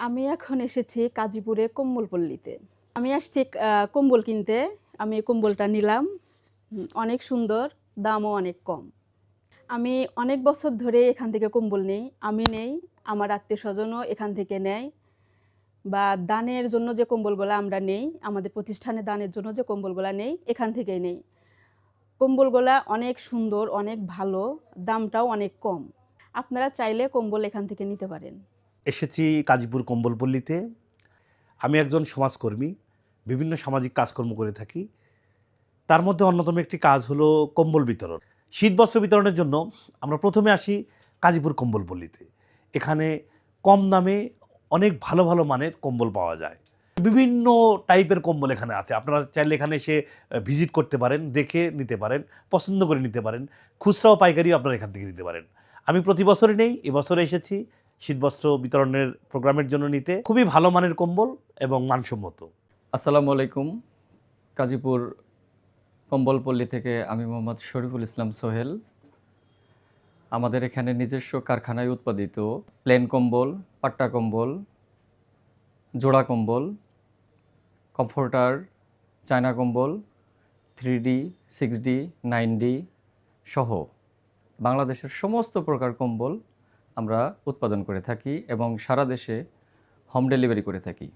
আমি এখন এসেছি কাজীপুরে কম্বলপল্লীতে। আমি আসছি কম্বল কিনতে। আমি এই কম্বলটা নিলাম। অনেক সুন্দর, দামও অনেক কম। আমি অনেক বছর ধরে এখান থেকে কম্বল নেই। আমি নেই, আমার আত্মীয়স্বজনও এখান থেকে নেয়। বা দানের জন্য যে কম্বলগুলা আমরা নেই, আমাদের প্রতিষ্ঠানে দানের জন্য যে কম্বলগুলা নেই, এখান থেকেই নেই। কম্বলগুলা অনেক সুন্দর, অনেক ভালো, দামটাও অনেক কম। আপনারা চাইলে কম্বল এখান থেকে নিতে পারেন। এসেছি কাজীপুর কম্বলপল্লীতে। আমি একজন সমাজকর্মী, বিভিন্ন সামাজিক কাজকর্ম করে থাকি। তার মধ্যে অন্যতম একটি কাজ হলো কম্বল বিতরণ। শীতবস্ত্র বিতরণের জন্য আমরা প্রথমে আসি কাজীপুর কম্বলপল্লীতে। এখানে কম দামে অনেক ভালো ভালো মানের কম্বল পাওয়া যায়। বিভিন্ন টাইপের কম্বল এখানে আছে। আপনারা চাইলে এখানে এসে ভিজিট করতে পারেন, দেখে নিতে পারেন, পছন্দ করে নিতে পারেন। খুচরা ও পাইকারিও আপনারা এখান থেকে নিতে পারেন। আমি প্রতি বছরই নেই, এবছরে এসেছি শীতবস্ত্র বিতরণের প্রোগ্রামের জন্য নিতে। খুবই ভালো মানের কম্বল এবং মানসম্মত। আসসালামু আলাইকুম। গাজীপুর কম্বলপল্লী থেকে আমি মোহাম্মদ শরীফুল ইসলাম সোহেল। আমাদের এখানে নিজস্ব কারখানায় উৎপাদিত প্লেন কম্বল, পাট্টা কম্বল, জোড়া কম্বল, কমফোর্টার, চায়না কম্বল, 3D, 6D, 9D সহ বাংলাদেশের সমস্ত প্রকার কম্বল আমরা উৎপাদন করে থাকি এবং সারা দেশে হোম ডেলিভারি করে থাকি।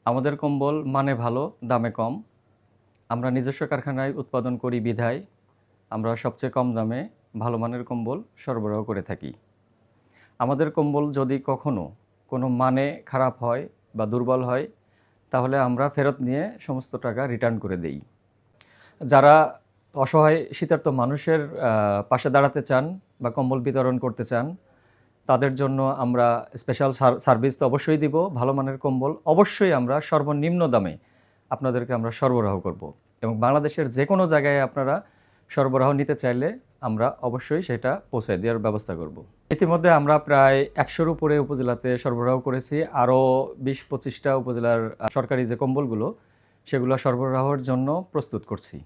আমাদের কম্বল মানে ভালো, দামে কম। আমরা নিজস্ব কারখানায় উৎপাদন করি বিধায় আমরা সবচেয়ে কম দামে ভালো মানের কম্বল সরবরাহ করে থাকি। আমাদের কম্বল যদি কখনো কোনো মানে খারাপ হয় বা দুর্বল হয় তাহলে আমরা ফেরত নিয়ে সমস্ত টাকা রিটার্ন করে দেই। যারা অসহায় শীতার্ত মানুষের পাশে দাঁড়াতে চান বা কম্বল বিতরণ করতে চান তাদের জন্য আমরা স্পেশাল সার্ভিস তো অবশ্যই দিব। ভালো মানের কম্বল অবশ্যই আমরা সর্বনিম্ন দামে আপনাদেরকে আমরা সরবরাহ করব এবং বাংলাদেশের যে কোনো জায়গায় আপনারা সরবরাহ নিতে চাইলে আমরা অবশ্যই সেটা পৌঁছে দেওয়ার ব্যবস্থা করব। ইতিমধ্যে আমরা প্রায় 100-র উপরে উপজেলাতে সরবরাহ করেছি। আরও 20-25টা উপজেলার সরকারি যে কম্বলগুলো সেগুলো সরবরাহের জন্য প্রস্তুত করছি।